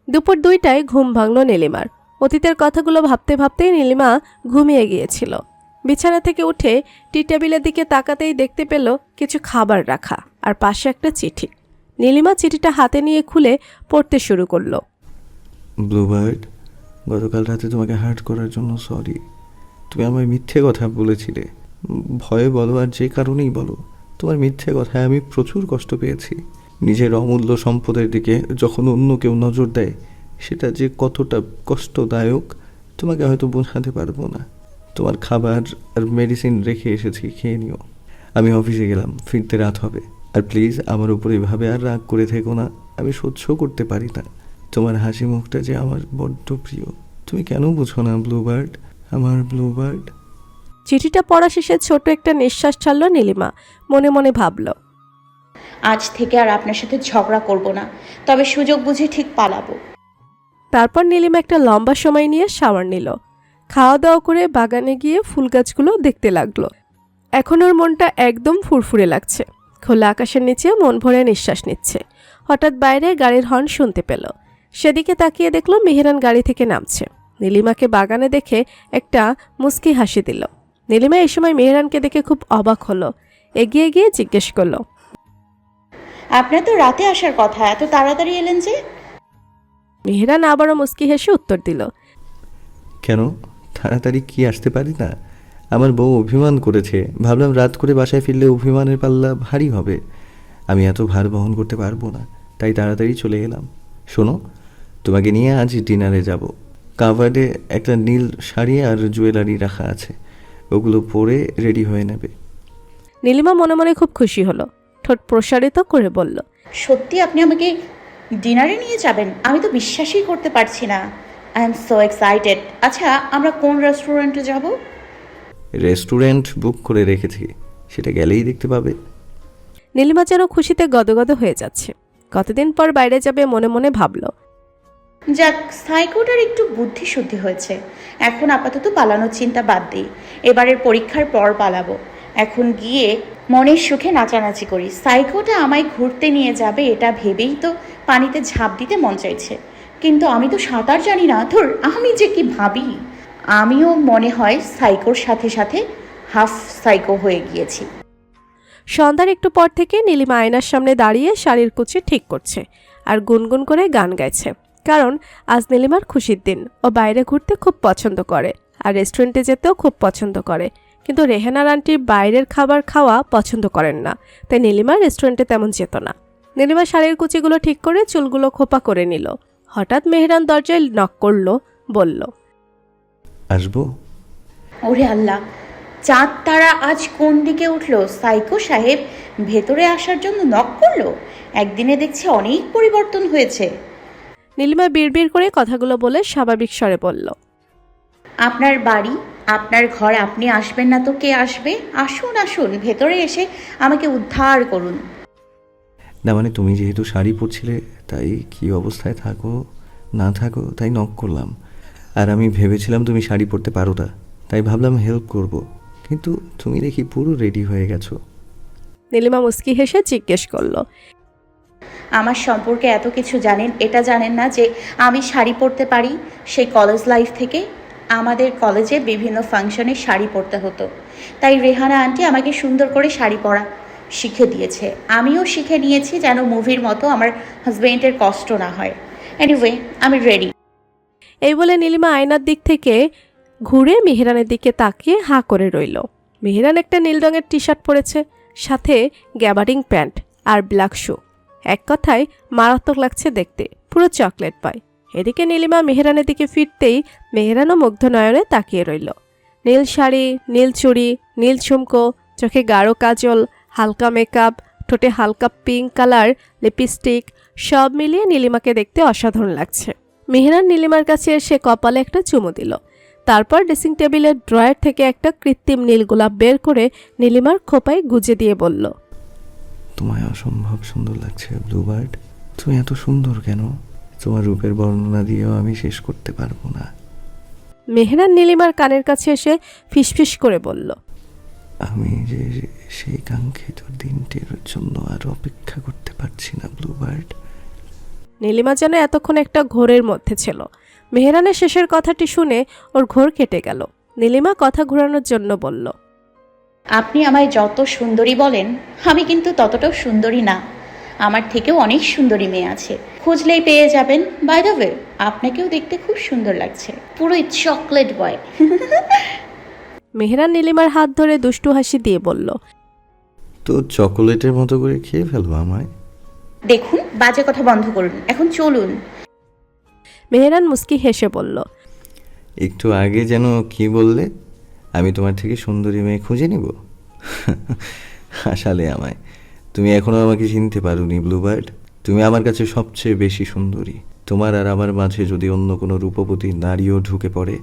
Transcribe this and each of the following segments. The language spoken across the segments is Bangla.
দুপুর 2টায় ঘুম ভাঙল নীলিমার। অতীতের কথাগুলো ভাবতে ভাবতেই নীলিমা ঘুমিয়ে গিয়েছিল। বিছানা থেকে উঠে টি টেবিলের দিকে তাকাতেই দেখতে পেল কিছু খাবার রাখা আর পাশে একটা চিঠি। নীলিমা চিঠিটা হাতে নিয়ে খুলে পড়তে শুরু করলো। ব্লুবার্ড, গতকাল রাতে তোমাকে হার্ট করার জন্য সরি। তুমি আমায় মিথ্যে কথা বলেছিলে। ভয়ে বলো আর যে কারণেই বলো, তোমার মিথ্যে কথায় আমি প্রচুর কষ্ট পেয়েছি। নিজের অমূল্য সম্পদের দিকে যখন অন্য কেউ নজর দেয়, সেটা যে কতটা কষ্টদায়ক তোমাকে হয়তো বোঝাতে পারবো না। তোমার খাবার আর মেডিসিন রেখে এসেছি, খেয়ে নিও। আমি অফিসে গেলাম, ফিরতে রাত হবে। আর প্লিজ আমার উপর এভাবে আর রাগ করে থেকো না, আমি সহ্য করতে পারি না। তোমার হাসি মুখটা যে আমার বড্ড প্রিয়, তুমি কেন বুঝো না ব্লুবার্ড, আমার ব্লুবার্ড। চিঠিটা পড়া শেষে ছোট একটা নিঃশ্বাস ছাড়ল নীলিমা। মনে মনে ভাবল, আজ থেকে আর আপনার সাথে ঝগড়া করব না, তবে সুযোগ বুঝে ঠিক পালাবো। তারপর নীলিমা একটা লম্বা সময় নিয়ে শাওয়ার নিল। খাওয়া দাওয়া করে বাগানে গিয়ে ফুল গাছগুলো দেখতে লাগলো। এখন ওর মনটা একদম ফুরফুরে লাগছে। খোলা আকাশের নিচে মন ভরে নিঃশ্বাস নিচ্ছে। হঠাৎ বাইরে গাড়ির হর্ন শুনতে পেল। সেদিকে তাকিয়ে দেখলো মেহেরান গাড়ি থেকে নামছে। নীলিমাকে বাগানে দেখে একটা মুস্কি হাসি দিল। নীলিমা এই সময় মেহেরানকে দেখে খুব অবাক হলো। এগিয়ে গিয়ে জিজ্ঞেস করলো, আপনার তো রাতে আসার কথা, এত তাড়াতাড়ি এলেন যে? মেহেরান আবারও মুস্কি হেসে উত্তর দিল, কেন, তাড়াতাড়ি কি আসতে পারি না? আমার বউ অভিমান করেছে, ভাবলাম রাত করে বাসায় ফিরলে অভিমানের পাল্লা ভারী হবে। আমি এত ভার বহন করতে পারবো না, তাই তাড়াতাড়ি চলে এলাম। শোনো, তোমাকে নিয়ে আজ ডিনারে যাব। কাভার্ডে একটা নীল শাড়ি আর জুয়েলারি রাখা আছে, ওগুলো পরে রেডি হয়ে নেবে। নীলিমা মনে মনে খুব খুশি হলো। ঠোঁট প্রসারিত করে বলল, সত্যি আপনি আমাকে ডিনারে নিয়ে যাবেন? আমি তো বিশ্বাসই করতে পারছি না। I am so excited. আচ্ছা, আমরা কোন রেস্টুরেন্টে যাব? রেস্টুরেন্ট বুক করে রেখেছি, সেটা গেলেই দেখতে পাবে। নীলিমা যেন খুশিতে গদগদ হয়ে যাচ্ছে। কতদিন পর বাইরে যাবে মনে মনে ভাবল। যাক, সাইকোটার একটু বুদ্ধি শুদ্ধি হয়েছে। এখন আপাতত পালানোর চিন্তা বাদ দিই, এবারের পরীক্ষার পর পালাবো। এখন গিয়ে মনের সুখে নাচানাচি করি। সাইকোটা আমায় ঘুরতে নিয়ে যাবে এটা ভেবেই তো পানিতে ঝাঁপ দিতে মন চাইছে, কিন্তু আমি তো সাঁতার জানি না। ধুর, আমি যে কি ভাবি! আমিও মনে হয় সাইকোর সাথে সাথে হাফ সাইকো হয়ে গিয়েছি। সন্ধ্যার একটু পর থেকে নীলিমা আয়নার সামনে দাঁড়িয়ে শাড়ির কুচি ঠিক করছে আর গুনগুন করে গান গাইছে। কারণ আজ নীলিমার খুশির দিন। ও বাইরে ঘুরতে খুব পছন্দ করে আর রেস্টুরেন্টে যেতেও খুব পছন্দ করে, কিন্তু রেহানার আন্টি বাইরের খাবার খাওয়া পছন্দ করেন না, তাই নীলিমা রেস্টুরেন্টে তেমন যেত না। নীলিমা শাড়ির কুচিগুলো ঠিক করে চুলগুলো খোপা করে নিল। হঠাৎ মেহরান দরজায় নক করলো, বলল, আসবো? ওরে আল্লাহ, চাঁদ তারা আজ কোন দিকে উঠলো? সাইকো সাহেব ভেতরে আসার জন্য নক করলো। একদিনে দেখছি অনেক পরিবর্তন হয়েছে। নীলিমা বিড়বিড় করে কথাগুলো বলে স্বাভাবিক স্বরে বলল, আপনার বাড়ি, আপনার ঘর, আপনি আসবেন না তো কে আসবে? আসুন আসুন, ভেতরে এসে আমাকে উদ্ধার করুন। না মানে, তুমি যেহেতু শাড়ি পরছিলে, তাই কি অবস্থায় থাকো না থাকো তাই নক করলাম। আর আমি ভেবেছিলাম তুমি শাড়ি পরতে পারো না, তাই ভাবলাম হেল্প করব। কিন্তু তুমি দেখি পুরো রেডি হয়ে গেছো। নীলিমা মুস্কি হেসে জিজ্ঞেস করলো, আমার সম্পর্কে এত কিছু জানেন, এটা জানেন না যে আমি শাড়ি পরতে পারি? সেই কলেজ লাইফ থেকে আমাদের কলেজে বিভিন্ন ফাংশনে শাড়ি পরতে হতো, তাই রেহানা আন্টি আমাকে সুন্দর করে শাড়ি পরা শিখে দিয়েছে। আমিও শিখে নিয়েছি যেন মুভির মতো আমার হাজবেন্ডের কষ্ট না হয়। এনিওয়ে, আমি রেডি। এই বলে নীলিমা আয়নার দিক থেকে ঘুরে মেহেরানের দিকে তাকিয়ে হাঁ করে রইল। মেহেরান একটা নীল রঙের টি শার্ট পরেছে, সাথে গ্যাবারিং প্যান্ট আর ব্ল্যাক শু। এক কথায় মারাত্মক লাগছে দেখতে, পুরো চকলেট পায়। এদিকে নীলিমা মেহেরানের দিকে ফিরতেই মেহেরানও মুগ্ধ নয়নে তাকিয়ে রইল। নীল শাড়ি, নীল চুড়ি, নীল ঝুমকো, চোখে গাঢ় কাজল, হালকা মেকআপ, ঠোঁটে হালকা পিঙ্ক কালার লিপস্টিক, সব মিলিয়ে নীলিমাকে দেখতে অসাধারণ লাগছে। মেহেরান নীলিমার কাছে এসে কপালে একটা চুমু দিল। তারপর ড্রেসিং টেবিলের ড্রয়ার থেকে একটা কৃত্রিম নীল গোলাপ বের করে নীলিমার খোপায় গুজে দিয়ে বলল, তোমায় অসম্ভব সুন্দর লাগছে ব্লুবার্ড। তুমি এত সুন্দর কেন? তোমার রূপের বর্ণনা দিয়েও আমি শেষ করতে পারবো না। মেহেরান নীলিমার কানের কাছে এসে ফিসফিস করে বলল, আমি যে সেই কাঙ্ক্ষিত দিনটির জন্য আর অপেক্ষা করতে পারছি না ব্লুবার্ড। নীলিমা যেন এতক্ষণ একটা ঘোরের মধ্যে ছিল। মেহরানের শেষের কথাটি শুনে ওর ঘোর কেটে গেল। নীলিমা কথা ঘোরানোর জন্য বলল, আপনি আমায় যত সুন্দরী বলেন, আমি কিন্তু ততটাও সুন্দরী না। আমার থেকেও অনেক সুন্দরী মেয়ে আছে, খুঁজলেই পেয়ে যাবেন। বাই দ্য ওয়ে, আপনাকেও দেখতে খুব সুন্দর লাগছে, পুরোই চকলেট বয়। মেহরান নীলিমার হাত ধরে দুষ্টু হাসি দিয়ে বলল, তো চকোলেটের মতো করে খেয়ে ফেলবো আমায়। দেখুন, বাজে কথা বন্ধ করুন, এখন চলুন। মেহরান মুস্কি হেসে বলল, একটু আগে যেন কি বললে, আমি তোমার থেকে সুন্দরী মেয়ে খুঁজে নিব? হাসালে আমায়। তুমি এখনো আমাকে চিনতে পারোনি ব্লুবার্ড। তুমি আমার কাছে সবচেয়ে বেশি সুন্দরী। তোমার আর আমার মাঝে যদি অন্য কোনো রূপবতী নারীও ঢুকে পড়ে,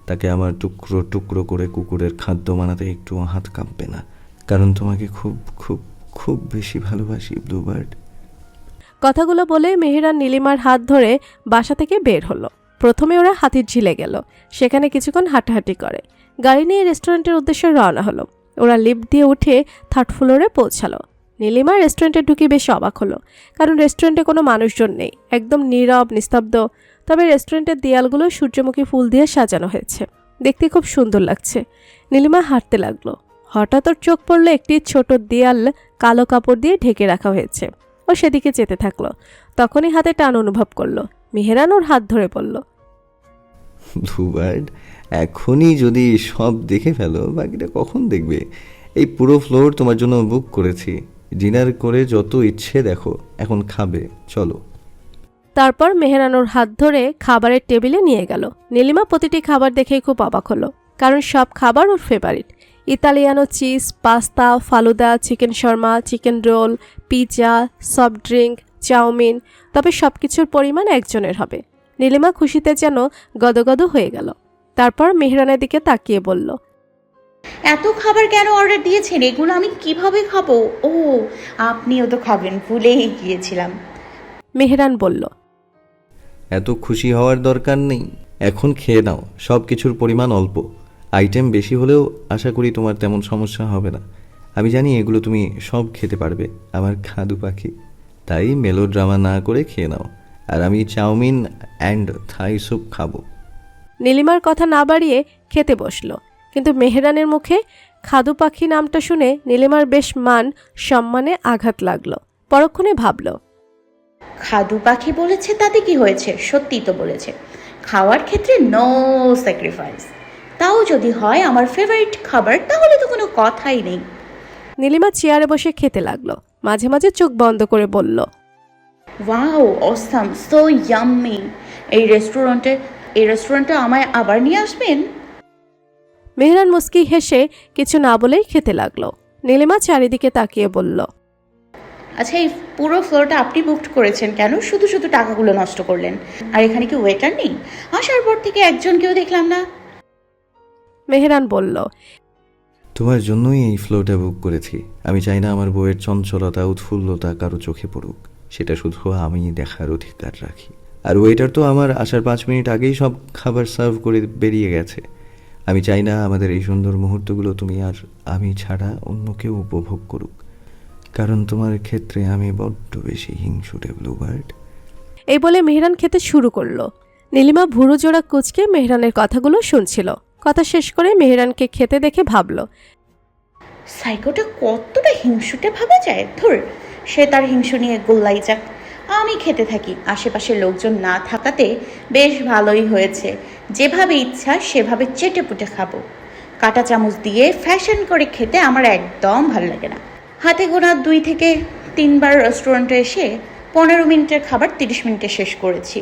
তাকে আমার টুকরো টুকরো করে কুকুরের খাদ্য বানাতে একটু হাত কাঁপবে না, কারণ তোমাকে খুব খুব খুব বেশি ভালোবাসি ব্লুবার্ড। কথাগুলো বলে মেহরান নীলিমার হাত ধরে বাসা থেকে বের হলো। প্রথমে ওরা হাতির ঝিলে গেল, সেখানে কিছুক্ষণ হাঁটাহাঁটি করে গাড়ি নিয়ে রেস্টুরেন্টের উদ্দেশ্যে রওনা হলো। ওরা লিফট দিয়ে উঠে 3rd ফ্লোরে পৌঁছালো। নীলিমা রেস্টুরেন্টে ঢুকে বেশ অবাক হলো, কারণ রেস্টুরেন্টে কোনো মানুষজন নেই, একদম নীরব নিস্তব্ধ। তবে রেস্টুরেন্টের দেয়ালগুলো সূর্যমুখী ফুল দিয়ে সাজানো হয়েছে, দেখতে খুব সুন্দর লাগছে। নীলিমা হাঁটতে লাগলো। হঠাৎ ওর চোখ পড়লো একটি ছোট দেয়াল কালো কাপড় দিয়ে ঢেকে রাখা হয়েছে। ও সেদিকে যেতে থাকলো। তখনই হাতে টান অনুভব করলো। মেহরান ওর হাত ধরে বলল, ব্লুবার্ড, এখনই যদি সব দেখে ফেলো, বাকিটা কখন দেখবে? এই পুরো ফ্লোর তোমার জন্য বুক করেছি। ডিনার করে যত ইচ্ছে দেখো, এখন খাবে, চলো। তারপর মেহরান ওর হাত ধরে খাবারের টেবিলে নিয়ে গেল। নীলিমা প্রতিটি খাবার দেখেই খুব অবাক হলো, কারণ সব খাবার ওর favourite. Italiano cheese, pasta, falooda, chicken shawarma, chicken roll, pizza, soft drink, chowmein. তবে সব কিছুর পরিমাণ একজনের হবে। নীলিমা খুশিতে যেন গদগদ হয়ে গেল। তারপর মেহরানের দিকে তাকিয়ে বলল, এত খাবার কেন অর্ডার দিয়েছেন? এগুলো আমি কিভাবে খাবো? ও, আপনিও তো খাবেন, ভুলেই গিয়েছিলাম। মেহরান বলল, এত খুশি হওয়ার দরকার নেই, এখন খেয়ে নাও। সব কিছুর পরিমাণ অল্প, আইটেম বেশি হলেও আশা করি তোমার তেমন সমস্যা হবে না। আমি জানি এগুলো তুমি সব খেতে পারবে, আমার খাদু পাখি। তাই মেলোড্রামা না করে খেয়ে নাও। আর আমি চাউমিন অ্যান্ড থাই স্যুপ খাবো। নীলিমার কথা না বাড়িয়ে খেতে বসলো। কিন্তু মেহরানের মুখে খাদু পাখি নামটা শুনে নীলিমার বেশ মান সম্মানে আঘাত লাগলো। পরক্ষণে ভাবল, খাদু পাখি বলেছে তাতে কি হয়েছে? সত্যি তো বলেছে, খাওয়ার ক্ষেত্রে নো স্যাক্রিফাইস। তাও যদি হয় আমার ফেভারিট খাবার, তাহলে তো কোনো কথাই নেই। নীলিমা চেয়ারে বসে খেতে লাগলো। মাঝে মাঝে চোখ বন্ধ করে বলল, ওয়াও, অসাম, সো ইয়াম্মি। এই রেস্টুরেন্টে আমায় আবার নিয়ে আসবেন? মেহরান মুস্কি হেসে কিছু না বলেই খেতে লাগলো। নীলিমা চারিদিকে তাকিয়ে বলল, আচ্ছা, এই পুরো ফ্লোরটা আপনি বুক করেছেন কেন? শুধু শুধু টাকাগুলো নষ্ট করলেন। আর এখানে কি ওয়েটার নেই? আসার পর থেকে একজনকেও দেখলাম না। মেহরান বলল, তোমার জন্যই এই ফ্লোটা বুক করেছি। আমি চাই না আমার বউয়ের চঞ্চলতা উৎফুল্লতা কারো চোখে পড়ুক, সেটা শুধু আমি দেখার অধিকার রাখি। আর ওয়েটার তো আমার আসার 5 মিনিট আগেই সব খাবার সার্ভ করে বেরিয়ে গেছে। আমি চাই না আমাদের এই সুন্দর মুহূর্তগুলো তুমি আর আমি ছাড়া অন্য কেউ উপভোগ করুক, কারণ তোমার ক্ষেত্রে আমি বড্ড বেশি হিংসুটে ব্লুবার্ড। এই বলে মেহরান খেতে শুরু করলো। নীলিমা ভুরু জোড়া কুঁচকে মেহরানের কথাগুলো শুনছিল। কথা শেষ করে মেহরানকে খেতে দেখে ভাবল, সাইকোটা কতটা হিংসুটে ভাবা যায়। ধুর, সে তার হিংসু নিয়ে গোল্লাই যাক, আমি খেতে থাকি। আশেপাশের লোকজন না থাকাতে বেশ ভালোই হয়েছে। যেভাবে ইচ্ছা সেভাবে চেটে পুটে খাবো। কাঁটা চামচ দিয়ে ফ্যাশন করে খেতে আমার একদম ভালো লাগে না। হাতে গোনা 2 থেকে 3 বার রেস্টুরেন্টে এসে 15 মিনিটের খাবার 30 মিনিটে শেষ করেছি।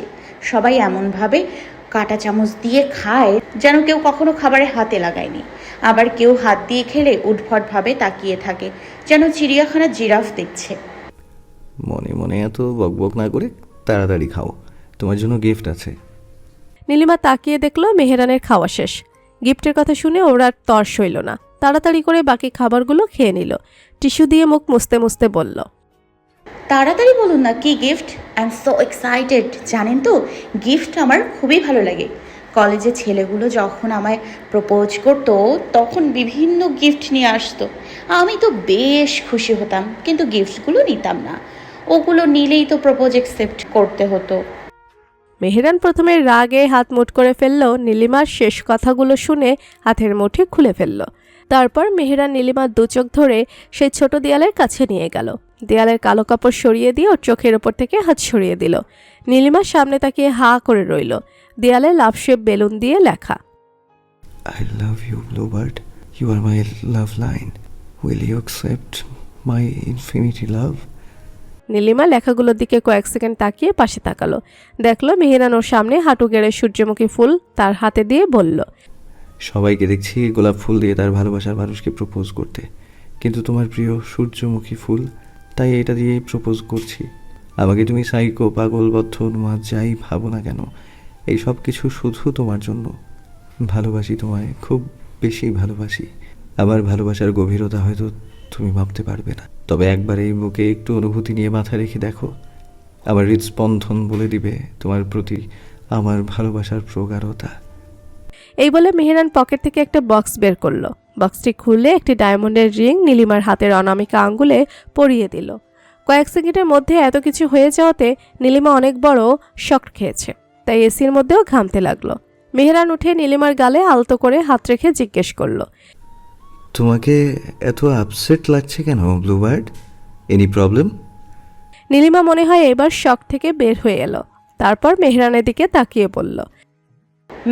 সবাই এমনভাবে কাঁটা চামচ দিয়ে খায় যেন কেউ কখনো খাবারে হাতে লাগায়নি। আবার কেউ হাত দিয়ে খেলে উদ্ভটভাবে তাকিয়ে থাকে, যেন চিড়িয়াখানার জিরাফ দেখছে। মনে মনে এত বকবক না করে তাড়াতাড়ি খাও, তোমার জন্য গিফট আছে। নীলিমা তাকিয়ে দেখলো মেহরানের খাওয়া শেষ। গিফটের কথা শুনে ওর আর তর সইল না। তাড়াতাড়ি করে বাকি খাবারগুলো খেয়ে নিল। টিস্যু দিয়ে মুখ মুছতে মুছতে বলল, তাড়াতাড়ি বলুন না, কি gift? I am so excited. জানেন তো, গিফট আমার খুবই ভালো লাগে। কলেজে ছেলেগুলো যখন আমায় প্রপোজ করতো, তখন বিভিন্ন গিফট নিয়ে আসতো। আমি তো বেশ খুশি হতাম, কিন্তু গিফটগুলো নিতাম না। ওগুলো নিলেই তো প্রপোজ অ্যাকসেপ্ট করতে হতো। মেহেরান প্রথমে রাগে হাত মুঠ করে ফেলল, নীলিমার শেষ কথাগুলো শুনে হাতের মুঠি খুলে ফেলল। তারপর মেহেরান নীলিমার দু চোখ ধরে সেই ছোট দেয়ালের কাছে নিয়ে গেল। দেয়ালের কালো কাপড় সরিয়ে দিয়ে ওর চোখের ওপর থেকে হাত সরিয়ে দিল। নীলিমার সামনে তাকিয়ে হা করে রইল। দেয়ালে লাভ শেপ বেলুন দিয়ে লেখা, I love you, Bluebird. You are my love line. Will you accept my infinity love? Nilima লেখাগুলোর দিকে কয়েক সেকেন্ড তাকিয়ে পাশে তাকালো। দেখলো মেহেরান ওর সামনে হাঁটু গেড়ে সূর্যমুখী ফুল তার হাতে দিয়ে বলল, সবাইকে দেখছি গোলাপ ফুল দিয়ে তার ভালোবাসার মানুষকে প্রপোজ করতে, কিন্তু তোমার প্রিয় সূর্যমুখী ফুল, তাই এটা দিয়েই প্রপোজ করছি। আমাকে তুমি সাইকো, পাগল, বদ্ধ, উন্মাদ যাই ভাবো না কেন, এই সব কিছু শুধু তোমার জন্য। ভালোবাসি তোমায়, খুব বেশি ভালোবাসি। আমার ভালোবাসার গভীরতা হয়তো তুমি ভাবতে পারবে না, তবে একবার এই বুকে একটু অনুভূতি নিয়ে মাথা রেখে দেখো, আমার হৃদস্পন্দন বলে দিবে তোমার প্রতি আমার ভালোবাসার প্রগাঢ়তা। এই বলে মেহেরান পকেট থেকে একটা বক্স বের করলো। বক্সটি খুলে একটি ডায়মন্ডের রিং নীলিমার হাতের অনামিকা আঙ্গুলে পরিয়ে দিল। কয়েক সেকেন্ডের মধ্যে এত কিছু হয়ে যাওয়াতে নীলিমা অনেক বড় শক খেয়েছে, তাই এসির মধ্যেও ঘামতে লাগলো। মেহেরান উঠে নীলিমার গালে আলতো করে হাত রেখে জিজ্ঞেস করলো, তোমাকে এত আপসেট লাগছে কেন ব্লুবার্ড? Any problem? নীলিমা মনে হয় এবার শক থেকে বের হয়ে এলো। তারপর মেহেরানের দিকে তাকিয়ে বলল,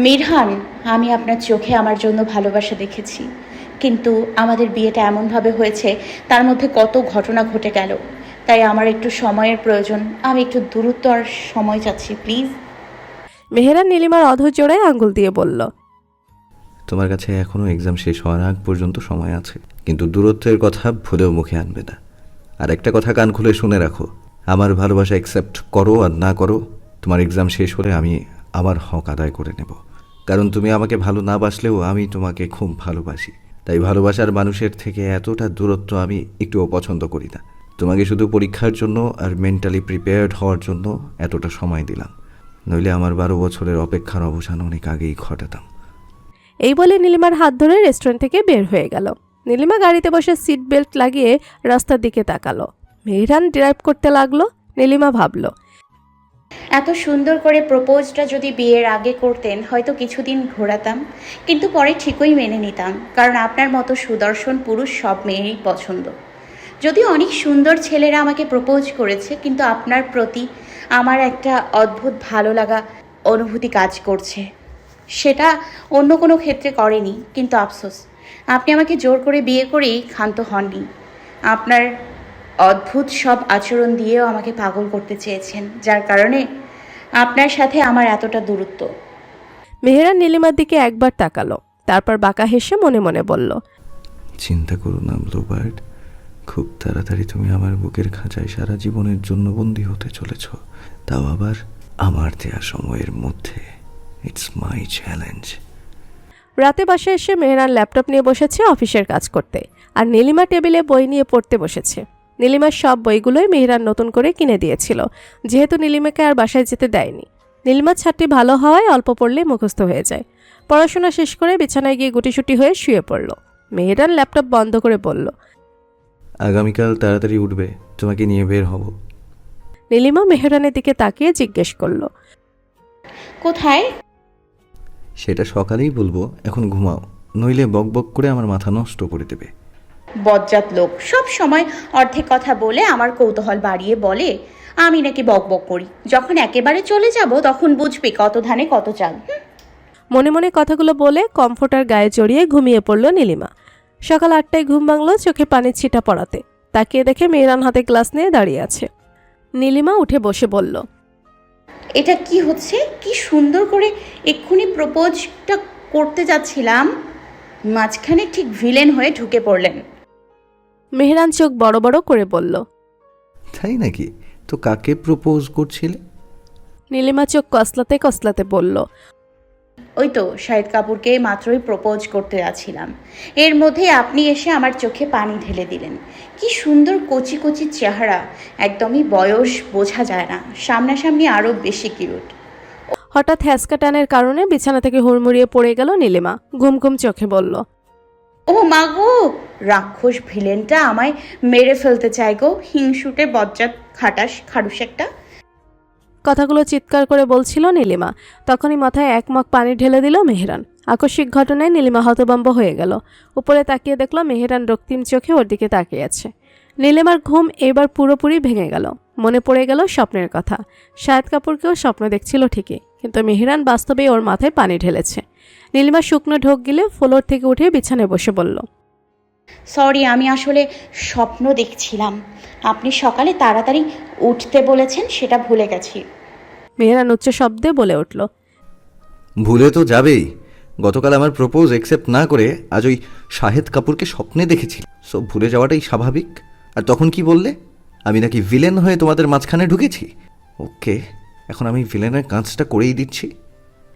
মিরহান, আমি আপনার চোখে আমার জন্য ভালোবাসা দেখেছি, কিন্তু আমাদের বিয়েটা এমনভাবে হয়েছে তার মধ্যে কত ঘটনা ঘটে গেল, তাই আমার একটু সময়ের প্রয়োজন। আমি একটু দূরত্ব আর সময় চাচ্ছি, প্লিজ। মেহেরান নীলিমার অধর জোড়ায় আঙ্গুল দিয়ে বলল, তোমার কাছে এখনো এক্সাম শেষ হওয়ার আগ পর্যন্ত সময় আছে, কিন্তু দূরত্বের কথা ভুলেও মুখে আনবে না। আর একটা কথা কান খুলে শুনে রাখো, আমার ভালোবাসা অ্যাকসেপ্ট করো আর না করো, তোমার এক্সাম শেষ হলে আমি আমার হক আদায় করে নেব। কারণ তুমি আমাকে ভালো না বাসলেও আমি তোমাকে খুব ভালোবাসি, তাই ভালোবাসার মানুষের থেকে এতটা দূরত্ব আমি একটুও পছন্দ করি না। তোমাকে শুধু পরীক্ষার জন্য আর মেন্টালি প্রিপেয়ার্ড হওয়ার জন্য এতটা সময় দিলাম, নইলে আমার 12 বছরের অপেক্ষার অবসান অনেক আগেই ঘটাতাম। এই বলে নীলিমার হাত ধরে রেস্টুরেন্ট থেকে বের হয়ে গেল। নীলিমা গাড়িতে বসে সিট বেল্ট লাগিয়ে রাস্তার দিকে তাকালো। মেহেরান ড্রাইভ করতে লাগলো। নীলিমা ভাবল, এত সুন্দর করে প্রপোজটা যদি বিয়ের আগে করতেন হয়তো কিছুদিন ঘোরাতাম, কিন্তু পরে ঠিকই মেনে নিতাম, কারণ আপনার মতো সুদর্শন পুরুষ সব মেয়েরই পছন্দ। যদিও অনেক সুন্দর ছেলেরা আমাকে প্রপোজ করেছে, কিন্তু আপনার প্রতি আমার একটা অদ্ভুত ভালো লাগা অনুভূতি কাজ করছে। সেটা অন্য কোনো ক্ষেত্রে করেনি, কিন্তু আফসোস আপনি আমাকে জোর করে বিয়ে করেই ক্ষান্ত হননি। আপনার অদ্ভুত সব আচরণ দিয়েও আমাকে পাগল করতে চেয়েছেন, যার কারণে আপনার সাথে আমার এতটা দূরত্ব। মেহেরান নীলিমার দিকে একবার তাকালো, তারপর বাঁকা হেসে মনে মনে বলল, চিন্তা করো না ব্লুবার্ড, খুব তাড়াতাড়ি তুমি আমার বুকের খাঁচায় সারা জীবনের জন্য বন্দী হতে চলেছ, তাও আবার আমার দেয়া সময়ের মধ্যে। It's my challenge. রাতে বাসায় এসে মেহেরান ল্যাপটপ নিয়ে বসেছে অফিসের কাজ করতে, আর নীলিমা টেবিলে বই নিয়ে পড়তে বসেছে। নীলিমার সব বইগুলোই মেহেরান নতুন করে কিনে দিয়েছিল, যেহেতু নীলিমাকে আর বাসায় যেতে দেয়নি। নীলিমার ছাদটি ভালো হওয়ায় অল্প পড়লে মুখস্থ হয়ে যায়। পড়াশোনা শেষ করে বিছানায় গিয়ে গুটিসুটি হয়ে শুয়ে পড়ল। মেহেরান ল্যাপটপ বন্ধ করে বলল, আগামীকাল তাড়াতাড়ি উঠবে, তোমাকে নিয়ে বের হব। নীলিমা মেহেরানের দিকে তাকিয়ে জিজ্ঞেস করলো, কোথায়? সেটা সকালেই বলবো, এখন ঘুমাও, নইলে বকবক করে আমার মাথা নষ্ট করে দেবে। বজ্জাত লোক, সব সময় অর্ধেক কথা বলে আমার কৌতূহল বাড়িয়ে বলে আমি নাকি বকবক করি। যখন একেবারে চলে যাব তখন বুঝবি কত ধানে কত চাল। মনে মনে কথাগুলো বলে কমফোর্টার গায়ে জড়িয়ে ঘুমিয়ে পড়ল নীলিমা। সকাল 8টায় ঘুম ভাঙল চোখে পানির ছিটা পড়াতে। তাকিয়ে দেখে মেহেরান হাতে গ্লাস নিয়ে দাঁড়িয়ে আছে। নীলিমা উঠে বসে বলল, এটা কি হচ্ছে? কি সুন্দর করে এক্ষুনি প্রপোজটা করতে যাচ্ছিলাম, মাঝখানে ঠিক ভিলেন হয়ে ঢুকে পড়লেন। মেহেরান চোখ বড় বড় করে বলল, তাই নাকি? তো কাকে প্রপোজ করছিলে? নীলিমা চোখ কসলাতে কসলাতে বলল, ওই তো শাহিদ কাপুরকে মাত্রই প্রপোজ করতে যাচ্ছিলাম, এর মধ্যে আপনি এসে আমার চোখে পানি ঢেলে দিলেন। কি সুন্দর কচি কচি চেহারা, একদমই বয়স বোঝা যায় না, সামনাসামনি আরও বেশি কিউট। হঠাৎ হ্যাঁচকা টানের কারণে বিছানা থেকে হুড়মুড়িয়ে পড়ে গেল নীলিমা। ঘুম ঘুম চোখে বলল, ও মা গো, রাক্ষস ভিলেনটা আমায় মেরে ফেলতে চায় গো, হিংসুটে বজ্জাত খারুস একটা। কথাগুলো চিৎকার করে বলছিল নীলিমা। তখনই মাথায় এক মগ পানি ঢেলে দিল মেহেরান। আকস্মিক ঘটনায় নীলিমা হতভম্ব হয়ে গেল। উপরে তাকিয়ে দেখল মেহেরান রক্তিম চোখে ওর দিকে তাকিয়ে আছে। নীলিমার ঘুম এবার পুরোপুরি ভেঙে গেল। মনে পড়ে গেল স্বপ্নের কথা। শাহেদ কাপুরকেও স্বপ্ন দেখছিল ঠিকই, কিন্তু মেহেরান বাস্তবেই ওর মাথায় পানি ঢেলেছে। নীলিমা শুকনো ঢোক গিলে ফ্লোর থেকে উঠে বিছানায় বসে বলল, সরি, আমি আসলে স্বপ্ন দেখছিলাম। আপনি সকালে তাড়াতাড়ি উঠতে বলেছেন, সেটা ভুলে গেছি। মেহেরান উচ্চ শব্দে বলে উঠল, ভুলে তো যাবেই। গতকাল আমার প্রপোজ অ্যাকসেপ্ট না করে আজ ওই শাহেদ কাপুরকে স্বপ্নে দেখেছি। সব ভুলে যাওয়াটাই স্বাভাবিক। আর তখন কি বললে? আমি নাকি ভিলেন হয়ে তোমাদের মাঝখানে ঢুকেছি? ওকে, এখন আমি ভিলেনের কাজটা করেই দিচ্ছি।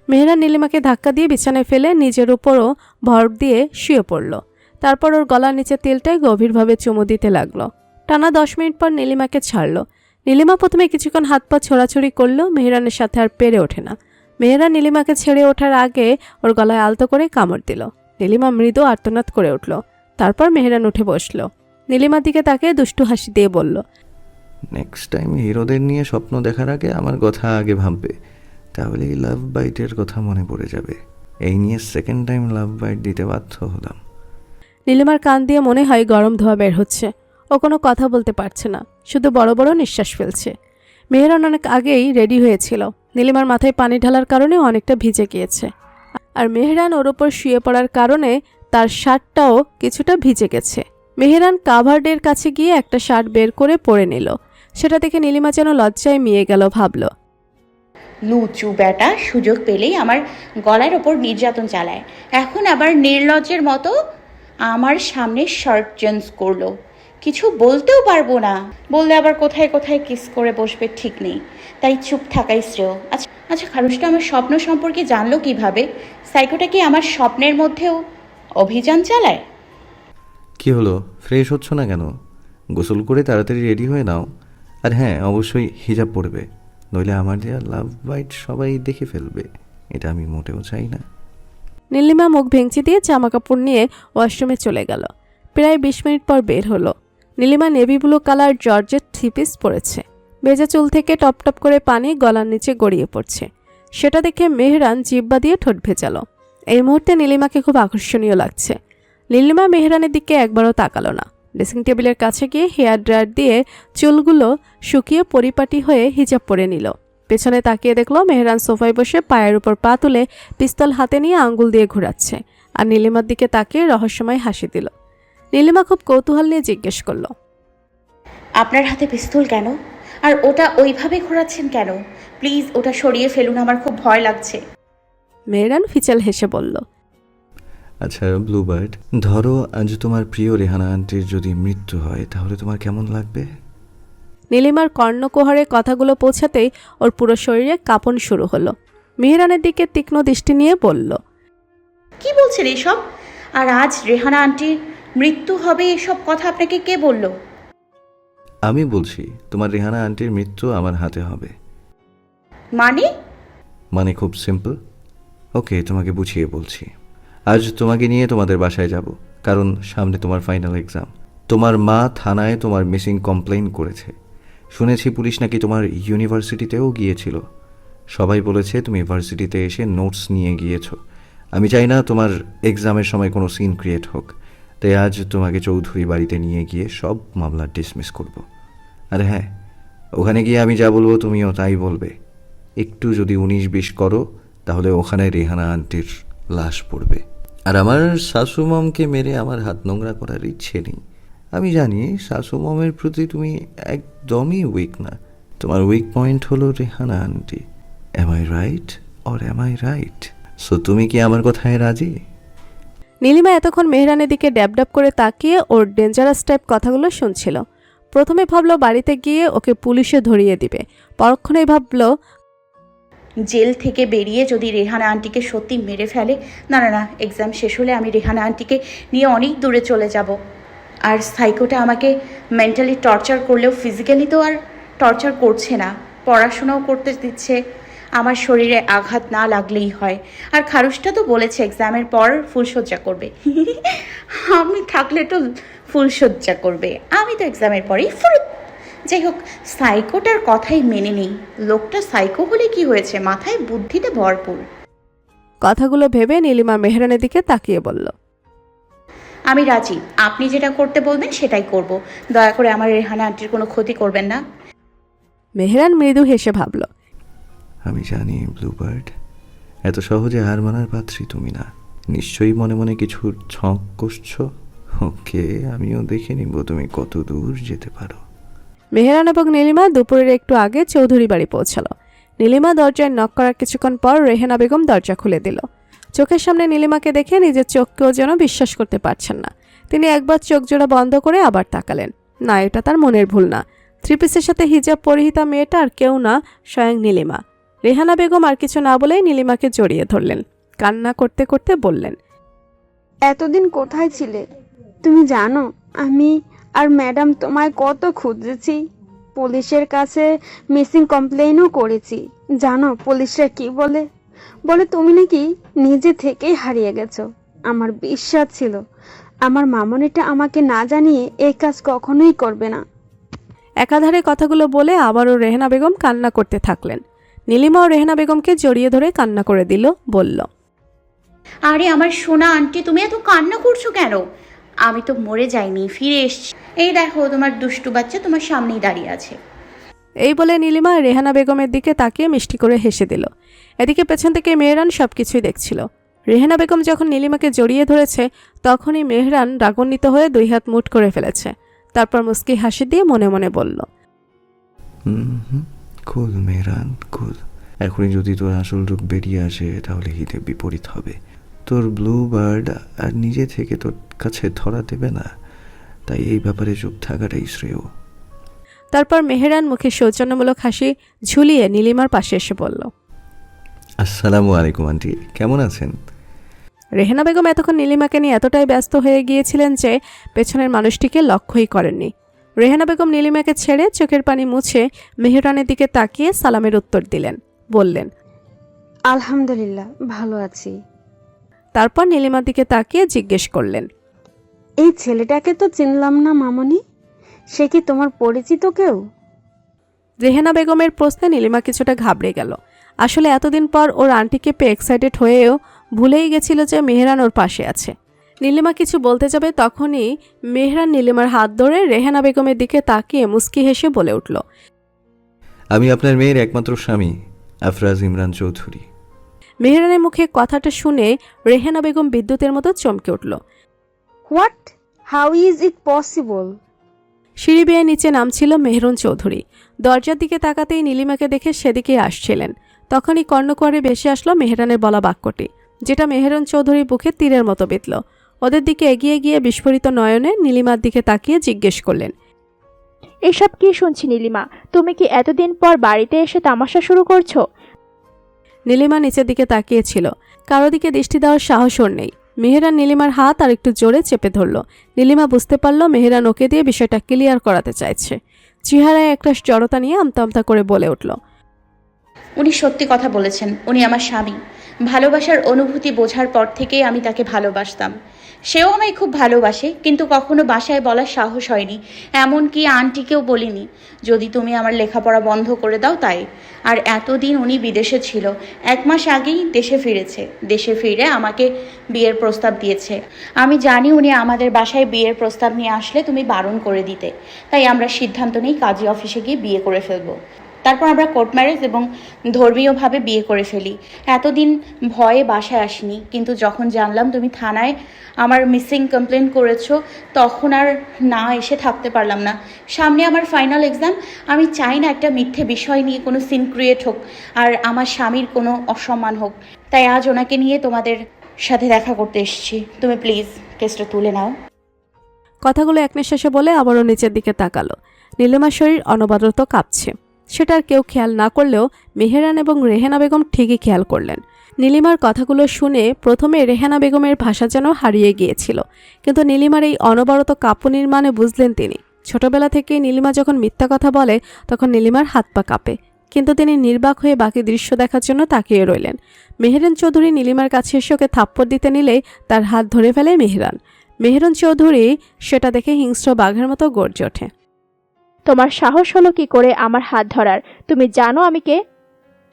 মেহেরান নীলিমাকে ধাক্কা দিয়ে বিছানায় ফেলে নিজের উপরও ভর দিয়ে শুয়ে পড়ল। তারপর ওর গলার নিচে তেলটায় গভীরভাবে চুমু দিতে লাগলো। টানা 10 মিনিট পর নীলিমাকে ছাড়ল। নীলিমা প্রথমে কিছুক্ষণ হাত পা ছোড়াছুড়ি করলো, মেহেরানের সাথে আর পেরে ওঠে না। মেহেরান নীলিমাকে ছেড়ে ওঠার আগে ওর গলায় আলতো করে কামড় দিল। নীলিমা মৃদু আর্তনাদ করে উঠল। তারপর মেহেরান উঠে বসল। নীলিমার দিকে তাকে দুষ্টু হাসি দিয়ে বলল, নেক্সট টাইম হিরোদের নিয়ে স্বপ্ন দেখার আগে আমার কথা আগে ভাববে, তাহলে এই লাভ বাইটের কথা মনে পড়ে যাবে। এই নিয়ে সেকেন্ড টাইম লাভ বাইট দিতে বাধ্য হলাম। নীলিমার কান দিয়ে মনে হয় গরম ধোঁয়া বের হচ্ছে। ও কোনো কথা বলতে পারছে না, শুধু বড় বড় নিঃশ্বাস ফেলছে। মেহেরান অনেক আগেই রেডি হয়েছিল। নীলিমার মাথায় পানি ঢালার কারণে অনেকটা ভিজে গিয়েছে, আর মেহেরান ওর ওপর শুয়ে পড়ার কারণে তার শার্টটাও কিছুটা ভিজে গেছে। মেহেরান কাভার্ডের কাছে গিয়ে একটা শার্ট বের করে পরে নিল। সেটা দেখে নীলিমা যেন লজ্জায় মিয়ে গেল, ভাবল, লুচু বেটা সুযোগ পেলেই আমার গলার ওপর নির্যাতন চালায়, এখন আবার নির্লজ্জের মতো আমার সামনে শার্ট চেঞ্জ করলো। কিছু বলতেও পারবো না, বললে আবার কোথায় কোথায় কিস করে বসবে ঠিক নেই, তাই চুপ থাকাই শ্রেয়। আচ্ছা আচ্ছা, খারুসটা আমার স্বপ্ন সম্পর্কে জানলো কিভাবে? সাইকোটা কি আমার স্বপ্নের মধ্যেও অভিযান চালায়? কি হলো, ফ্রেশ হচ্ছ না কেন? গোসল করে তাড়াতাড়ি রেডি হয়ে নাও। আর হ্যাঁ, অবশ্যই হিজাব পরবে, নইলে আমার দেওয়া লাভ বাইট সবাই দেখে ফেলবে। এটা আমি মোটেও চাই না। নীলিমা মুখ ভেঙচি দিয়ে জামা কাপড় নিয়ে ওয়াশরুমে চলে গেল। প্রায় 20 মিনিট পর বের হলো। Nilima navy blue colour georgette 3 piece পরেছে। ভেজা চুল থেকে টপ টপ করে পানি গলার নিচে গড়িয়ে পড়ছে। সেটা দেখে মেহরান জিব্বা দিয়ে ঠোঁট ভেজালো। এই মুহূর্তে নীলিমাকে খুব আকর্ষণীয় লাগছে। নীলিমা মেহরানের দিকে একবারও তাকালো না। ড্রেসিং টেবিলের কাছে গিয়ে হেয়ার ড্রায়ার দিয়ে চুলগুলো শুকিয়ে পরিপাটি হয়ে হিজাব পরে নিল। পেছনে তাকিয়ে দেখলো মেহরান সোফায় বসে পায়ের উপর পা তুলে পিস্তল হাতে নিয়ে আঙ্গুল দিয়ে ঘোরাচ্ছে, আর নীলিমার দিকে তাকিয়ে রহস্যময় হাসি দিল। নীলিমা খুব কৌতূহল নিয়ে জিজ্ঞেস করলো, আপনার হাতে পিস্তল কেন? আর ওটা ওইভাবে ঘোরাচ্ছেন কেন? প্লিজ ওটা সরিয়ে ফেলুন, আমার খুব ভয় লাগছে। মেহরান ফিচেল হেসে বলল, আচ্ছা ব্লুবার্ড, ধরো আজ তোমার প্রিয় রেহানা আন্টির যদি মৃত্যু হয়, তাহলে তোমার কেমন লাগবে? নীলিমার কর্ণকুহরে কথাগুলো পৌঁছাতেই ওর পুরো শরীরে কাঁপন শুরু হলো। মেহরানের দিকে তীক্ষ্ণ দৃষ্টি নিয়ে বলল, কি বলছেন এসব? আর আজ রেহানা আন্টির মৃত্যু হবে, এসব কথা আপনাকে কে বলল? আমি বলছি, তোমার রেহানা আন্টির মৃত্যু আমার হাতে হবে। মানে খুব সিম্পল। ওকে, তোমাকে বুঝিয়ে বলছি। আজ তোমাকে নিয়ে তোমাদের বাসায় যাব, কারণ সামনে তোমার ফাইনাল এক্সাম। তোমার মা থানায় তোমার মিসিং কমপ্লেইন করেছে। শুনেছি পুলিশ নাকি তোমার ইউনিভার্সিটিতেও গিয়েছিল। সবাই বলেছে তুমি ভার্সিটিতে এসে নোটস নিয়ে গিয়েছো। আমি চাই না তোমার এক্সামের সময় কোনো সিন ক্রিয়েট হোক, তাই আজ তোমাকে চৌধুরী বাড়িতে নিয়ে গিয়ে সব মামলা ডিসমিস করব। আর হ্যাঁ, ওখানে গিয়ে আমি যা বলবো তুমিও তাই বলবে। একটু যদি 19-20 করো, তাহলে ওখানে রেহানা আন্টির লাশ পড়বে। আর আমার শাশুমমকে মেরে আমার হাত নোংরা করার ইচ্ছে নেই। আমি জানি শাশুমমের প্রতি তুমি একদমই উইক না। তোমার উইক পয়েন্ট হলো Rehana aunty. Am I right or am I right? So তুমি কি আমার কথায় রাজি? নীলিমা এতক্ষণ মেহরানের দিকে ড্যাব ড্যাব করে তাকিয়ে ওর ডেঞ্জারাস টাইপ কথাগুলো শুনছিল। প্রথমে ভাবলো বাড়িতে গিয়ে ওকে পুলিশে ধরিয়ে দিবে, পরক্ষণেই ভাবলো জেল থেকে বেরিয়ে যদি রেহানা আন্টিকে সত্যি মেরে ফেলে, না না না, এক্সাম শেষ হলে আমি রেহানা আন্টিকে নিয়ে অনেক দূরে চলে যাব। আর সাইকোটা আমাকে মেন্টালি টর্চার করলেও ফিজিক্যালি তো আর টর্চার করছে না, পড়াশোনাও করতে দিচ্ছে। আমার শরীরে আঘাত না লাগলেই হয়। আর খারুসটা তো বলেছে এক্সামের পর ফুলশয্যা করবে। আমি থাকলে তো ফুলশয্যা করবে, আমি তো এক্সামের পরেই ফুরুত। যাই হোক, সাইকোটার কথাই মেনে নেই। লোকটা সাইকো হলে কি হয়েছে, মাথায় বুদ্ধিতে ভরপুর। কথাগুলো ভেবে নীলিমা মেহরানের দিকে তাকিয়ে বলল, আমি রাজি, আপনি যেটা করতে বলবেন সেটাই করব। দয়া করে আমার রেহানা আন্টির কোনো ক্ষতি করবেন না। মেহরান মৃদু হেসে ভাবল, আমি জানি ব্লুবার্ড, এত সহজে হার মানার পাত্রী তুমি না। নিশ্চয়ই মনে মনে কিছু ছক কষছ। ওকে, আমিও দেখে নিব তুমি কত দূর যেতে পারো। মেহরান এবং নীলিমা দুপুরের একটু আগে চৌধুরী বাড়ি পৌঁছালো। নীলিমা দরজায় নক করার কিছুক্ষণ পর রেহানা বেগম দরজা খুলে দিল। চোখের সামনে নীলিমাকে দেখে নিজের চোখকেও যেন বিশ্বাস করতে পারছেন না। তিনি একবার চোখ জোড়া বন্ধ করে আবার তাকালেন। না, এটা তার মনের ভুল না। থ্রি পিসের সাথে হিজাব পরিহিতা মেয়েটা আর কেউ না, স্বয়ং নীলিমা। রেহানা বেগম আর কিছু না বলেই নীলিমাকে জড়িয়ে ধরলেন। কান্না করতে করতে বললেন, এতদিন কোথায় ছিলে? তুমি জানো আমি আর ম্যাডাম তোমায় কত খুঁজেছি। পুলিশের কাছে মিসিং কমপ্লেইনও করেছি। জানো পুলিশরা কি বলে? বলে তুমি নাকি নিজে থেকেই হারিয়ে গেছো। আমার বিশ্বাস ছিল আমার মামনিটা আমাকে না জানিয়ে এই কাজ কখনোই করবে না। একাধারে কথাগুলো বলে আবারও রেহানা বেগম কান্না করতে থাকলেন। নীলিমাও রেহানা বেগমকে জড়িয়ে ধরে কান্না করে দিল, বলল, আরে আমার সোনা আন্টি, তুমি এত কান্না করছো কেন? আমি তো মরে যাইনি, ফিরে এসছি। এই দেখো, তোমার দুষ্টু বাচ্চা তোমার সামনেই দাঁড়িয়ে আছে। এই বলে নীলিমা রেহানা বেগমের দিকে তাকিয়ে মিষ্টি করে হেসে দিল। এদিকে পেছন থেকে মেহরান সবকিছুই দেখছিল। রেহানা বেগম যখন নীলিমাকে জড়িয়ে ধরেছে, তখনই মেহরান রাগান্বিত হয়ে দুই হাত মুঠ করে ফেলেছে। তারপর মুস্কি হাসি দিয়ে মনে মনে বলল, কুল মেহরান কুল। এখনই যদি তোর আসল রূপ বেরিয়ে আসে তাহলে হিতে বিপরীত হবে। তোর ব্লু বার্ড আর নিজে থেকে তোর কাছে ধরা দেবে না, তাই এই ব্যাপারে চুপ থাকাটাই শ্রেয়। তারপর মেহরান মুখে সৌজন্যমূলক হাসি ঝুলিয়ে নীলিমার পাশে এসে বলল, আসসালামু আলাইকুম আন্টি, কেমন আছেন? রেহানা বেগম এতক্ষণ নীলিমাকে নিয়ে এতটাই ব্যস্ত হয়ে গিয়েছিলেন যে পেছনের মানুষটিকে লক্ষ্যই করেননি। রেহানা বেগম নীলিমাকে ছেড়ে চোখের পানি মুছে মেহরানের দিকে তাকিয়ে সালামের উত্তর দিলেন, বললেন, আলহামদুলিল্লাহ ভালো আছি। তারপর নীলিমার দিকে তাকিয়ে জিজ্ঞেস করলেন, এই ছেলেটাকে তো চিনলাম না মামনি, সে কি তোমার পরিচিত কেউ? রেহানা বেগমের প্রশ্নে নীলিমা কিছুটা ঘাবড়ে গেল। আসলে এতদিন পর ওর আন্টিকে পেয়ে এক্সাইটেড হয়েও ভুলেই গেছিল যে মেহরান ওর পাশে আছে। নীলিমা কিছু বলতে যাবে তখনই মেহরান নীলিমার হাত ধরে রেহানা বেগমের দিকে তাকিয়ে মুস্কি হেসে বলে উঠল, আমি আপনার মেয়ের একমাত্র স্বামী আফরাজ ইমরান চৌধুরী। মেহরানের মুখে কথাটা শুনে রেহানা বেগম বিদ্যুতের মতো চমকে উঠল। What? How is it possible? সিঁড়ি বেয়ে নিচে নামছিল মেহরুন চৌধুরী। দরজার দিকে তাকাতেই নীলিমাকে দেখে সেদিকেই আসছিলেন। তখনই কর্ণকুয়ারে ভেসে আসলো মেহরানের বলা বাক্যটি, যেটা মেহরুন চৌধুরীর বুকে তীরের মতো বিঁধল। ওদের দিকে এগিয়ে গিয়ে বিস্ফোরিত নয়নে নীলিমার দিকে তাকিয়ে জিজ্ঞেস করলেন, এসব কি শুনছি নীলিমা? তুমি কি এতদিন পর বাড়িতে এসে তামাশা শুরু করছো? নীলিমা নিচের দিকে তাকিয়েছিল। কারো দিকে দৃষ্টি দেওয়ার সাহস ওর নেই। মেহরান নীলিমার হাত আর একটু জোরে চেপে ধরল। নীলিমা বুঝতে পারল মেহরান ওকে দিয়ে বিষয়টা ক্লিয়ার করাতে চাইছে। চেহারায় একটা জড়তা নিয়ে আমতা আমতা করে বলে উঠল, উনি সত্যি কথা বলেছেন, উনি আমার স্বামী। ভালোবাসার অনুভূতি বোঝার পর থেকেই আমি তাকে ভালোবাসতাম। সেও আমায় খুব ভালোবাসে, কিন্তু কখনো বাসায় বলার সাহস হয়নি, এমনকি আন্টিকেও বলিনি। যদি তুমি আমার লেখাপড়া বন্ধ করে দাও তাই। আর এতদিন উনি বিদেশে ছিল, 1 মাস আগেই দেশে ফিরেছে। দেশে ফিরে আমাকে বিয়ের প্রস্তাব দিয়েছে। আমি জানি উনি আমাদের বাসায় বিয়ের প্রস্তাব নিয়ে আসলে তুমি বারণ করে দিতে, তাই আমরা সিদ্ধান্ত নিই কাজী অফিসে গিয়ে বিয়ে করে ফেলবো। তারপর আমরা কোর্ট ম্যারেজ এবং ধর্মীয়ভাবে বিয়ে করে ফেলি। এতদিন ভয়ে বাসায় আসিনি, কিন্তু যখন জানলাম তুমি থানায় আমার মিসিং কমপ্লেন করেছো, তখন আর না এসে থাকতে পারলাম না। সামনে আমার ফাইনাল এক্সাম, আমি চাই না একটা মিথ্যে বিষয় নিয়ে কোনো সিন ক্রিয়েট হোক আর আমার স্বামীর কোনো অসম্মান হোক। তাই আজ ওনাকে নিয়ে তোমাদের সাথে দেখা করতে এসেছি। তুমি প্লিজ কেসটা তুলে নাও। কথাগুলো এক নিঃশ্বাসে বলে আবারও নিচের দিকে তাকালো। নীলিমার শরীর অনবরত কাঁপছে। সেটা আর কেউ খেয়াল না করলেও মেহরান এবং রেহানা বেগম ঠিকই খেয়াল করলেন। নীলিমার কথাগুলো শুনে প্রথমে রেহানা বেগমের ভাষা যেন হারিয়ে গিয়েছিল, কিন্তু নীলিমার এই অনবরত কাঁপুনির মানে বুঝলেন তিনি। ছোটবেলা থেকেই নীলিমা যখন মিথ্যা কথা বলে তখন নীলিমার হাত পা কাঁপে। কিন্তু তিনি নির্বাক হয়ে বাকি দৃশ্য দেখার জন্য তাকিয়ে রইলেন। মেহেরান চৌধুরী নীলিমার কাছে এসে ওকে থাপ্পড় দিতে নিলেই তার হাত ধরে ফেলে মেহেরান। মেহেরান চৌধুরী সেটা দেখে হিংস্র বাঘের মতো গর্জে ওঠে। তোমার সাহস হলো কি করে আমার হাত ধরার? তুমি জানো আমি কে?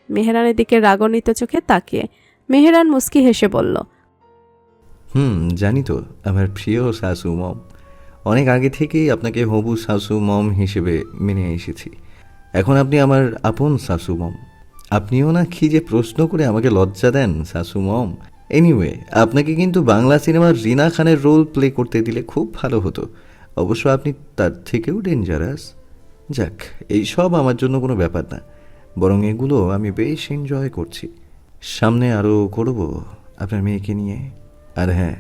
মেহেরানের দিকে রাগান্বিত চোখে তাকিয়ে মেহেরান মুস্কি হেসে বলল, জানি তো আমার প্রিয় শাশু মম। অনেক আগে থেকেই আপনাকে হবু শাশু মম হিসেবে মেনে এসেছি। এখন আপনি আমার আপন শাশু মম। আপনিও না কি যে প্রশ্ন করে আমাকে লজ্জা দেন শাশু মম। এনিওয়ে, আপনাকে কিন্তু বাংলা সিনেমার রিনা খানের রোল প্লে করতে দিলে খুব ভালো হতো। অবশ্য আপনি তার থেকেও ডেঞ্জারাস। যাক, এইসব আমার জন্য কোনো ব্যাপার না, বরং এগুলো আমি বেশ এনজয় করছি। সামনে আরও করব আপনার মেয়েকে নিয়ে। আর হ্যাঁ,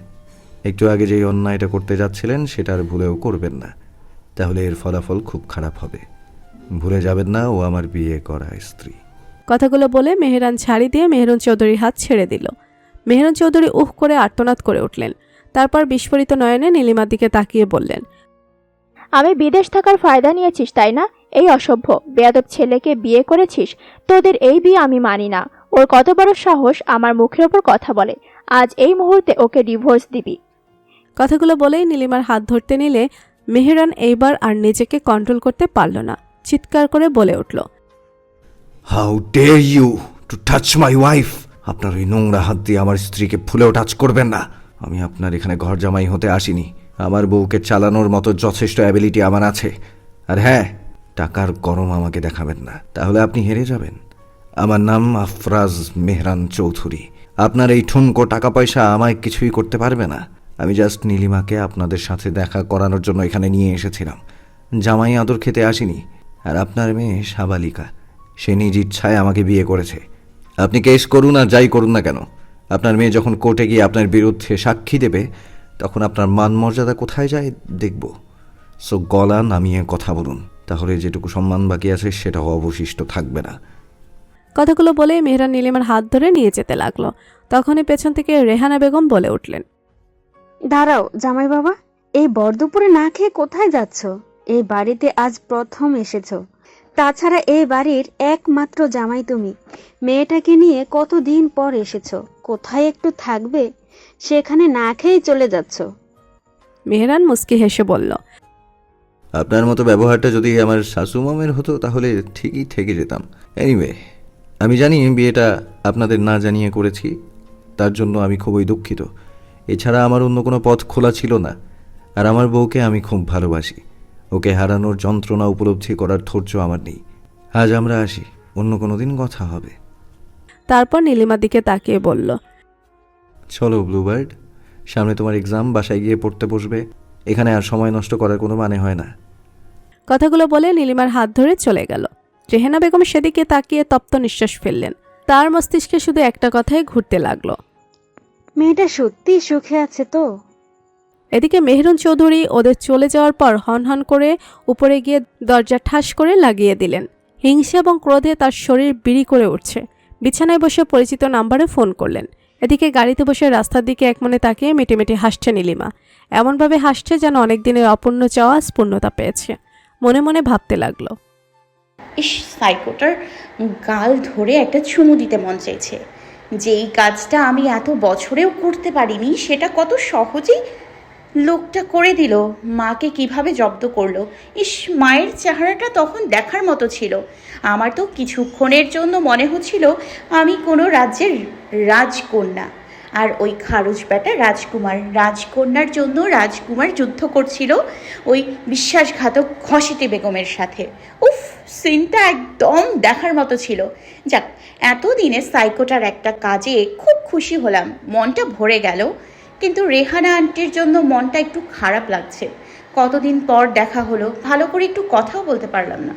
একটু আগে যেই অন্যায়টা করতে যাচ্ছিলেন সেটা আর ভুলেও করবেন না, তাহলে এর ফলাফল খুব খারাপ হবে। ভুলে যাবেন না ও আমার বিয়ে করা স্ত্রী। কথাগুলো বলে মেহেরান ছাড়ি দিয়ে মেহেরুন চৌধুরীর হাত ছেড়ে দিল। মেহেরুন চৌধুরী উহ করে আর্তনাদ করে উঠলেন। তারপর বিস্ফোরিত নয়নে নীলিমার দিকে তাকিয়ে বললেন, আমি বিদেশ থাকার ফায়দা নিয়েছিস তাই না? এই অসভ্য বেয়াদব ছেলেকে বিয়ে করেছিস। তোদের এই বিয়ে আমি মানি না। ওর কত বড় সাহস আমার মুখের ওপর কথা বলে। আজ এই মুহূর্তে ওকে ডিভোর্স দিবি। কথাগুলো বলেই নীলিমার হাত ধরতে নিলে মেহেরান এইবার আর নিজেকে কন্ট্রোল করতে পারল না। চিৎকার করে বলে উঠল, how dare you to touch my wife! আপনার ওই নোংরা হাত দিয়ে আমার স্ত্রীকে ভুলেও টাচ করবেন না। আমি আপনার এখানে ঘর জামাই হতে আসিনি। আমার বউকে চালানোর মতো যথেষ্ট অ্যাবিলিটি আমার আছে। আর হ্যাঁ, টাকার গরম আমাকে দেখাবেন না, তাহলে আপনি হেরে যাবেন। আমার নাম আফরাজ মেহরান চৌধুরী। আপনার এই ঠুনকো টাকা পয়সা আমায় কিছুই করতে পারবে না। আমি জাস্ট নীলিমাকে আপনাদের সাথে দেখা করানোর জন্য এখানে নিয়ে এসেছিলাম। জামাই আদর খেতে আসিনি। আর আপনার মেয়ে সাবালিকা, সে নিজ ইচ্ছায় আমাকে বিয়ে করেছে। আপনি কেস করুন আর যাই করুন না কেন, আপনার মেয়ে যখন কোর্টে গিয়ে আপনার বিরুদ্ধে সাক্ষী দেবে, তখন আপনার মান মর্যাদা কোথায় যায় দেখব। সো গলা নামিয়ে কথা বলুন, তাহলে যেটুকু সম্মান বাকি আছে সেটাও অবশিষ্ট থাকবে না। কথাগুলো বলেই মেহেরান নীলিমার হাত ধরে নিয়ে যেতে লাগলো। তখনই পেছন থেকে রেহানা বেগম বলে উঠলেন, দাঁড়াও জামাই বাবা, এই বরদুপুরে না খেয়ে কোথায় যাচ্ছ? এই বাড়িতে আজ প্রথম এসেছো। তাছাড়া এই বাড়ির একমাত্র জামাই তুমি। মেয়েটাকে নিয়ে কতদিন পর এসেছো, কোথায় একটু থাকবে? সেখানে না খেয়েই চলে যাচ্ছ। মেহেরান মুস্কি হেসে বলল, আপনার মতো ব্যবহারটা যদি আমার শাশু মামের হতো তাহলে ঠিকই থেকে যেতাম। এনিওয়ে, আমি জানি বিয়েটা আপনাদের না জানিয়ে করেছি, তার জন্য আমি খুবই দুঃখিত। এছাড়া আমার অন্য কোনো পথ খোলা ছিল না। আর আমার বউকে আমি খুব ভালোবাসি। ওকে হারানোর যন্ত্রণা উপলব্ধি করার ধৈর্য আমার নেই। আজ আমরা আসি, অন্য কোনো দিন কথা হবে। তারপর নীলিমার দিকে তাকিয়ে বলল, চলো ব্লুবার্ড, সামনে তোমার এক্সাম, বাসায় গিয়ে পড়তে বসবে। এখানে আর সময় নষ্ট করার কোনো মানে হয় না। কথাগুলো বলে নীলিমার হাত ধরে চলে গেল। রেহানা বেগম সেদিকে তাকিয়ে তপ্ত নিঃশ্বাস ফেললেন। তার মস্তিষ্কে শুধু একটা কথাই ঘুরতে লাগলো, মেয়েটা সত্যি সুখে আছে তো? এদিকে মেহেরুন চৌধুরী ওদের চলে যাওয়ার পর হন করে উপরে গিয়ে দরজা ঠাস করে লাগিয়ে দিলেন। হিংসা এবং ক্রোধে তার শরীর বিড়ি করে উঠছে। বিছানায় বসে পরিচিত নাম্বারে ফোন করলেন। এদিকে গাড়িতে বসে রাস্তার দিকে একমনে তাকিয়ে মেটে মেটে হাসছে নীলিমা। এমনভাবে হাসছে যেন অনেক দিনের অপূর্ণ চাওয়া পূর্ণতা পেয়েছে। মনে মনে ভাবতে লাগলো, ইস, সাইকোটার গাল ধরে একটা চুমু দিতে মন চাইছে। যেই কাজটা আমি এত বছরেও করতে পারিনি, সেটা কত সহজেই লোকটা করে দিল। মাকে কিভাবে জব্দ করলো। ইস, মায়ের চেহারাটা তখন দেখার মতো ছিল। আমার তো কিছুক্ষণের জন্য মনে হচ্ছিল আমি কোনো রাজ্যের রাজকন্যা, আর ওই খারুজ বেটা রাজকন্যার জন্য রাজকুমার যুদ্ধ করছিল ওই বিশ্বাসঘাতক ঘসেটে বেগমের সাথে। উফ, সিনটা একদম দেখার মতো ছিল। যাক, এতদিনে সাইকোটার একটা কাজে খুব খুশি হলাম, মনটা ভরে গেল। কিন্তু রেহানা আন্টির জন্য মনটা একটু খারাপ লাগছে। কতদিন পর দেখা হলো, ভালো করে একটু কথাও বলতে পারলাম না।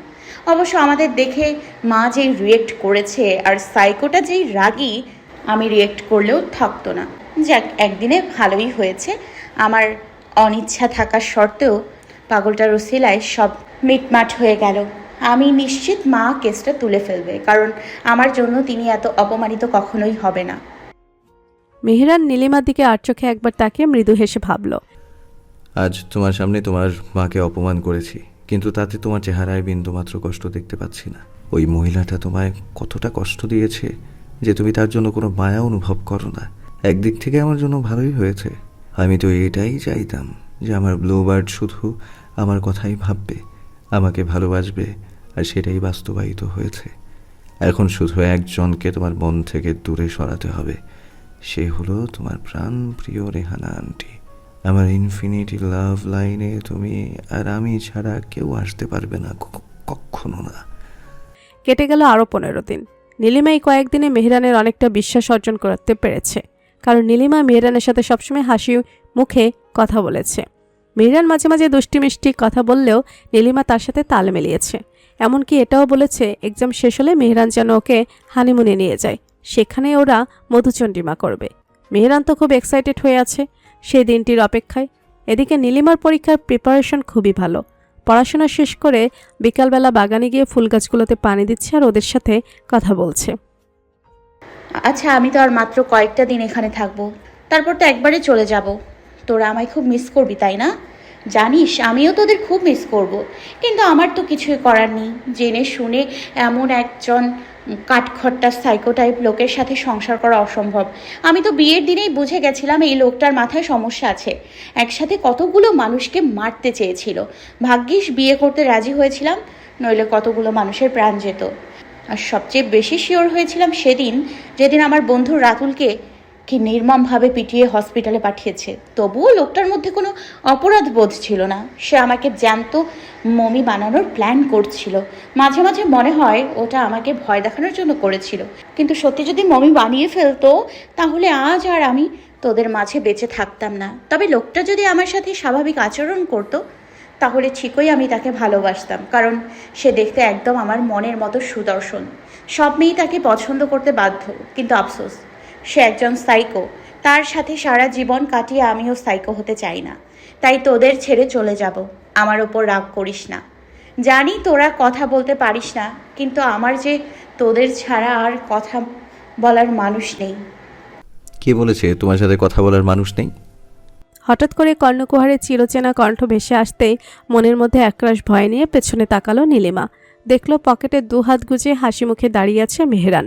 অবশ্য আমাদের দেখে মা যেই রিয়েক্ট করেছে আর সাইকোটা যেই রাগী, আমি রিয়েক্ট করলেও থাকতো না। যাক, একদিনে ভালোই হয়েছে। আমার অনিচ্ছা থাকার সত্ত্বেও পাগলটার ওসিলায় সব মিটমাট হয়ে গেল। আমি নিশ্চিত মা কেসটা তুলে ফেলবে, কারণ আমার জন্য তিনি এত অপমানিত কখনোই হবে না। মেহেরান নীলিমার দিকে আর চোখে একবার তাকিয়ে মৃদু হেসে ভাবল, আজ তোমার সামনে তোমার মাকে অপমান করেছি, কিন্তু তাতে তোমার চেহারায় বিন্দুমাত্র কষ্ট দেখতে পাচ্ছি না। ওই মহিলাটা তোমায় কতটা কষ্ট দিয়েছে যে তুমি তার জন্য কোনো মায়া অনুভব করো না। একদিক থেকে আমার জন্য ভালোই হয়েছে। আমি তো এটাই চাইতাম যে আমার ব্লুবার্ড শুধু আমার কথাই ভাববে, আমাকে ভালোবাসবে, আর সেটাই বাস্তবায়িত হয়েছে। এখন শুধু একজনকে তোমার মন থেকে দূরে সরাতে হবে, সে হলো তোমার প্রাণ প্রিয় রেহানা আন্টি। আমার ইনফিনিটি লাভ লাইনে তুমি আর আমি ছাড়া কেউ আসতে পারবে না, কখনো না। কেটে গেল আরও 15 দিন। নীলিমা এই কয়েকদিনে মেহরানের অনেকটা বিশ্বাস অর্জন করতে পেরেছে, কারণ নীলিমা মেহরানের সাথে সবসময় হাসি মুখে কথা বলেছে। মেহরান মাঝে মাঝে দুষ্টি মিষ্টি কথা বললেও নীলিমা তার সাথে তাল মিলিয়েছে। এমনকি এটাও বলেছে এক্সাম শেষ হলে মেহরান যেন ওকে হানিমুনে নিয়ে যায়, সেখানে ওরা মধুচন্দ্রিমা করবে। মেহরান তো খুব এক্সাইটেড হয়ে আছে সেই দিনটির অপেক্ষায়। এদিকে নীলিমার পরীক্ষার প্রিপারেশন খুবই ভালো। পড়াশোনা শেষ করে বিকালবেলা বাগানে গিয়ে ফুল গাছগুলোতে পানি দিচ্ছে আর ওদের সাথে কথা বলছে। আচ্ছা, আমি তো আর মাত্র কয়েকটা দিন এখানে থাকবো, তারপর তো একবারে চলে যাব। তোরা আমায় খুব মিস করবি তাই না? জানিস আমিও তোদের খুব মিস করব, কিন্তু আমার তো কিছুই করার নেই। জেনে শুনে এমন একজন কাঠখট্টা সাইকো টাইপ লোকের সাথে সংসার করা অসম্ভব। আমি তো বিয়ের দিনেই বুঝে গেছিলাম এই লোকটার মাথায় সমস্যা আছে। একসাথে কতগুলো মানুষকে মারতে চেয়েছিল। ভাগ্যিস বিয়ে করতে রাজি হয়েছিলাম, নইলে কতগুলো মানুষের প্রাণ যেত। আর সবচেয়ে বেশি শিওর হয়েছিলাম সেদিন, যেদিন আমার বন্ধু রাতুলকে কি নির্মমভাবে পিটিয়ে হসপিটালে পাঠিয়েছে। তবুও লোকটার মধ্যে কোনো অপরাধ বোধ ছিল না। সে আমাকে জ্যান্ত মমি বানানোর প্ল্যান করছিল। মাঝে মাঝে মনে হয় ওটা আমাকে ভয় দেখানোর জন্য করেছিল, কিন্তু সত্যি যদি মমি বানিয়ে ফেলতো তাহলে আজ আর আমি তোদের মাঝে বেঁচে থাকতাম না। তবে লোকটা যদি আমার সাথে স্বাভাবিক আচরণ করতো তাহলে ঠিকই আমি তাকে ভালোবাসতাম, কারণ সে দেখতে একদম আমার মনের মতো সুদর্শন। সব মেয়েই তাকে পছন্দ করতে বাধ্য, কিন্তু আফসোস সে একজন সাইকো। তার সাথে সারা জীবন কাটিয়ে আমিও সাইকো হতে চাই না। তাই তোদের ছেড়ে চলে যাব। আমার ওপর রাগ করিস না। জানি তোরা কথা বলতে পারিস না, কিন্তু আমার যে তোদের ছাড়া আর কথা বলার মানুষ নেই। কে বলেছে তোমার সাথে কথা বলার মানুষ নেই? হঠাৎ করে কর্ণকুহারের চিরচেনা কণ্ঠ ভেসে আসতেই মনের মধ্যে একরাশ ভয় নিয়ে পেছনে তাকালো নীলিমা। দেখল পকেটে 2 হাত গুজে হাসি মুখে দাঁড়িয়ে আছে মেহরান।